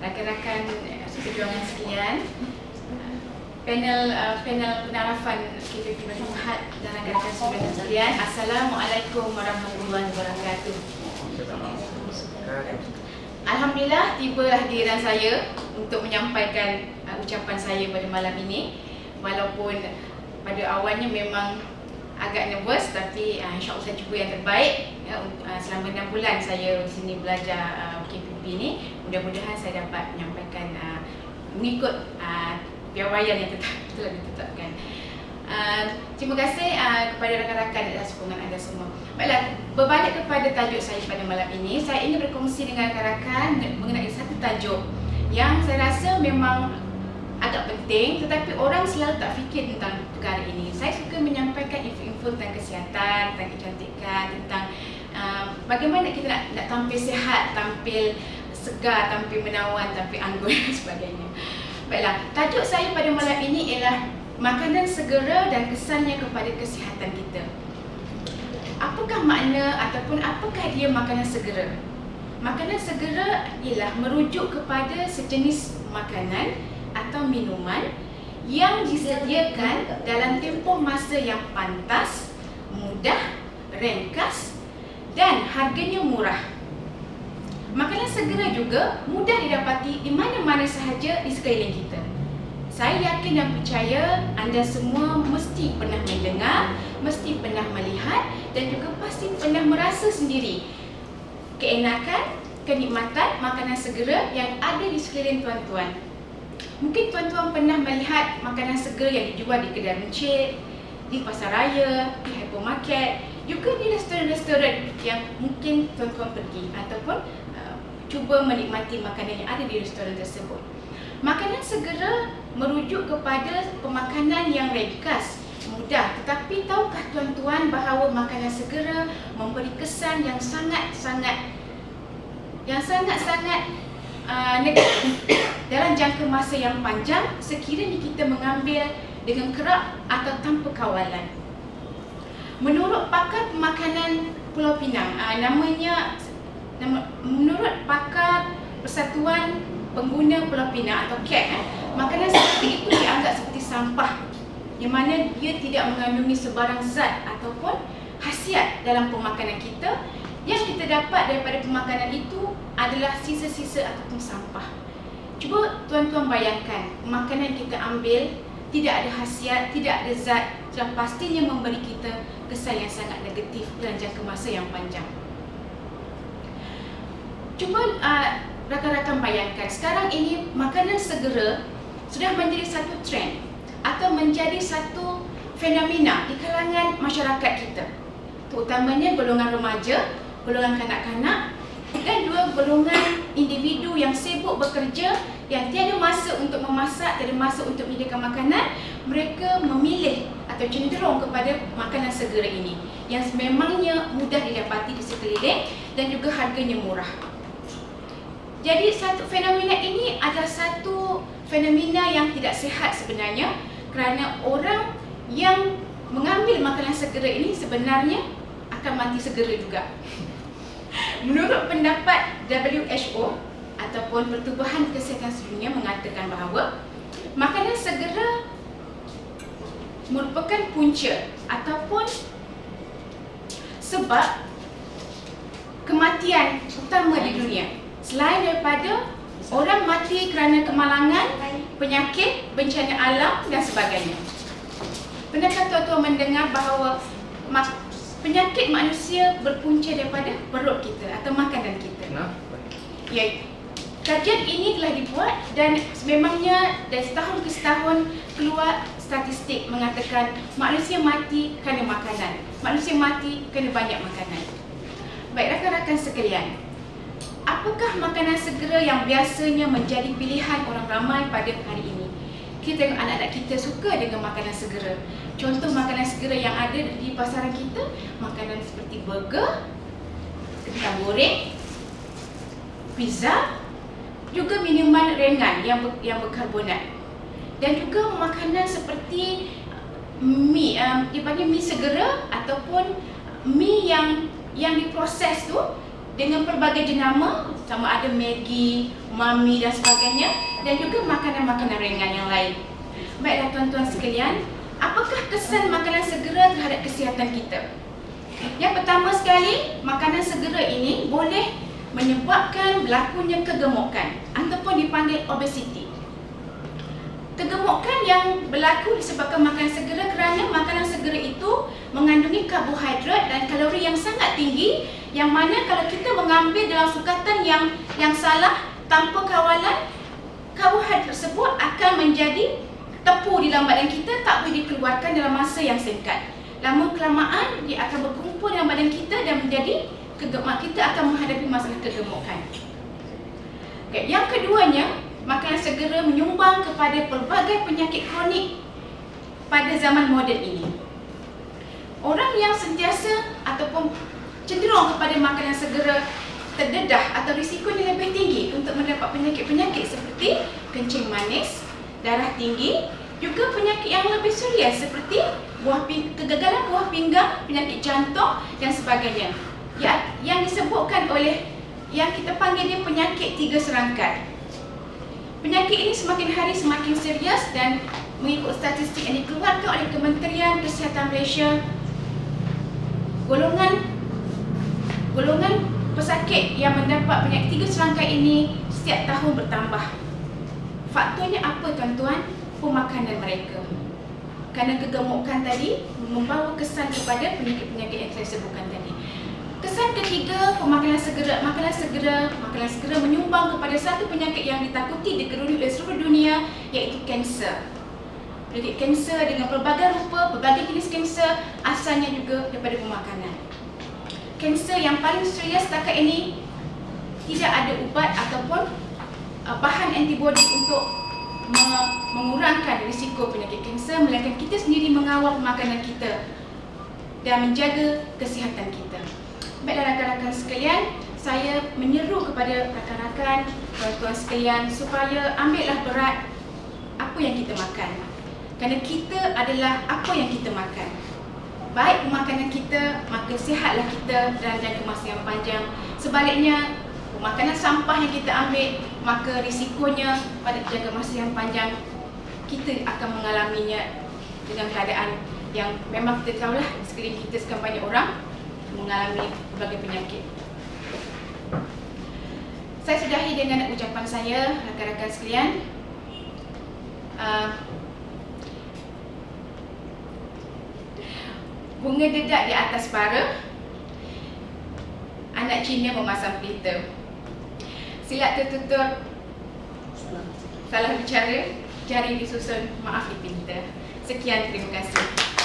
rakan-rakan seperjuangan sekalian, panel penarafan KPP Berhad dan rakan-rakan seperjuangan sekalian, Assalamualaikum warahmatullahi wabarakatuh. Alhamdulillah, tibalah giliran saya untuk menyampaikan ucapan saya pada malam ini. Walaupun pada awalnya memang agak nervous, tapi insyaAllah saya cuba yang terbaik. Selama 6 bulan saya di sini belajar KPP ni, mudah-mudahan saya dapat menyampaikan mengikut piawaian yang telah ditetapkan. Terima kasih kepada rakan-rakan dan sokongan anda semua. Baiklah, berbalik kepada tajuk saya pada malam ini, saya ingin berkongsi dengan rakan-rakan mengenai satu tajuk yang saya rasa memang agak penting, tetapi orang selalu tak fikir tentang perkara ini. Saya suka menyampaikan info-info tentang kesihatan, tentang kecantikan, tentang bagaimana kita nak tampil sihat, tampil segar, tampil menawan, tampil anggun dan sebagainya. Baiklah, tajuk saya pada malam ini ialah makanan segera dan kesannya kepada kesihatan kita. Apakah makna ataupun apakah dia makanan segera? Makanan segera ialah merujuk kepada sejenis makanan atau minuman yang disediakan dalam tempoh masa yang pantas, mudah, ringkas dan harganya murah. Makanan segera juga mudah didapati di mana-mana sahaja di sekeliling kita. Saya yakin dan percaya anda semua mesti pernah mendengar, mesti pernah melihat dan juga pasti pernah merasa sendiri keenakan, kenikmatan makanan segera yang ada di sekeliling tuan-tuan. Mungkin tuan-tuan pernah melihat makanan segera yang dijual di kedai runcit, di pasar raya, di hypermarket, juga di restoran-restoran yang mungkin tuan-tuan pergi ataupun cuba menikmati makanan yang ada di restoran tersebut. Makanan segera merujuk kepada pemakanan yang ringkas, mudah, tetapi tahukah tuan-tuan bahawa makanan segera memberi kesan yang sangat-sangat negatif dalam jangka masa yang panjang sekiranya kita mengambil dengan kerap atau tanpa kawalan. Menurut pakar pemakanan Pulau Pinang, menurut pakar Persatuan Pengguna Pulau Pinang atau CAP, makanan seperti itu dianggap seperti sampah, yang mana dia tidak mengandungi sebarang zat ataupun khasiat dalam pemakanan kita. Yang kita dapat daripada pemakanan itu adalah sisa-sisa ataupun sampah. Cuba tuan-tuan bayangkan, makanan kita ambil tidak ada khasiat, tidak ada zat, dan pastinya memberi kita kesan yang sangat negatif dalam jangka masa yang panjang. Cuba rakan-rakan bayangkan, sekarang ini makanan segera sudah menjadi satu trend atau menjadi satu fenomena di kalangan masyarakat kita, terutamanya golongan remaja, golongan kanak-kanak dan dua golongan individu yang sibuk bekerja, yang tiada masa untuk memasak, tiada masa untuk menyediakan makanan. Mereka memilih atau cenderung kepada makanan segera ini yang memangnya mudah didapati di sekeliling dan juga harganya murah. Jadi satu fenomena ini adalah satu fenomena yang tidak sihat sebenarnya, kerana orang yang mengambil makanan segera ini sebenarnya akan mati segera juga. Menurut pendapat WHO ataupun Pertubuhan Kesihatan Sedunia mengatakan bahawa makanan segera merupakan punca ataupun sebab kematian utama di dunia. Selain daripada orang mati kerana kemalangan, penyakit, bencana alam dan sebagainya. Pernahkah tuan-tuan mendengar bahawa penyakit manusia berpunca daripada perut kita atau makanan kita? Ya, kajian ini telah dibuat dan memangnya dari setahun ke setahun keluar statistik mengatakan manusia mati kerana makanan, manusia mati kerana banyak makanan. Baik rakan-rakan sekalian, apakah makanan segera yang biasanya menjadi pilihan orang ramai pada hari ini? Kita tengok anak-anak kita suka dengan makanan segera. Contoh makanan segera yang ada di pasaran kita, makanan seperti burger, kentang goreng, pizza, juga minuman ringan yang berkarbonat. Dan juga makanan seperti mi, dipanggil mi segera ataupun mi yang diproses tu dengan pelbagai jenama sama ada Maggi, Mami dan sebagainya, dan juga makanan-makanan ringan yang lain. Baiklah tuan-tuan sekalian, apakah kesan makanan segera terhadap kesihatan kita? Yang pertama sekali, makanan segera ini boleh menyebabkan berlakunya kegemukan ataupun dipanggil obesiti. Kegemukan yang berlaku disebabkan makanan segera kerana makanan segera itu mengandungi karbohidrat dan kalori yang sangat tinggi, yang mana kalau kita mengambil dalam sukatan yang salah tanpa kawalan, karbohidrat tersebut akan menjadi tepu di dalam badan kita, tak boleh dikeluarkan dalam masa yang singkat. Lama kelamaan dia akan berkumpul dalam badan kita dan menjadi kita akan menghadapi masalah kegemukan. Okay. Yang keduanya, makanan segera menyumbang kepada pelbagai penyakit kronik pada zaman moden ini. Orang yang sentiasa ataupun cenderung kepada makanan segera terdedah atau risikonya lebih tinggi untuk mendapat penyakit-penyakit seperti kencing manis, darah tinggi, juga penyakit yang lebih serius seperti kegagalan buah pinggang, penyakit jantung dan sebagainya. Yang disebutkan oleh yang kita panggil dia penyakit tiga serangkai. Penyakit ini semakin hari semakin serius dan mengikut statistik yang dikeluarkan oleh Kementerian Kesihatan Malaysia, golongan pesakit yang mendapat penyakit tiga serangkai ini setiap tahun bertambah. Faktornya apa tuan-tuan? Pemakanan mereka. Kerana kegemukan tadi membawa kesan kepada penyakit-penyakit yang saya sebutkan tadi. Kesan ketiga, makanan segera menyumbang kepada satu penyakit yang ditakuti digeruni oleh seluruh dunia, iaitu kanser. Penyakit kanser dengan pelbagai rupa, pelbagai jenis kanser asalnya juga daripada pemakanan. Kanser yang paling serius setakat ini tidak ada ubat ataupun bahan antibodi untuk mengurangkan risiko penyakit kanser, melainkan kita sendiri mengawal makanan kita dan menjaga kesihatan kita. Baiklah rakan-rakan sekalian, saya menyeru kepada rakan-rakan, tuan-tuan sekalian supaya ambillah berat apa yang kita makan. Kerana kita adalah apa yang kita makan. Baik makanan kita, maka sihatlah kita dan jangka masa yang panjang. Sebaliknya, makanan sampah yang kita ambil, maka risikonya pada jangka masa yang panjang kita akan mengalaminya dengan keadaan yang memang kita tahulah di sekeliling kita sekarang banyak orang mengalami berbagai penyakit. Saya sudahi dengan ucapan saya, rakan-rakan sekalian. Bunga dedak di atas bara, anak Cina memasang pelita. Silat tertutup, salah bicara, jari disusun, maaf dipinta. Sekian, terima kasih.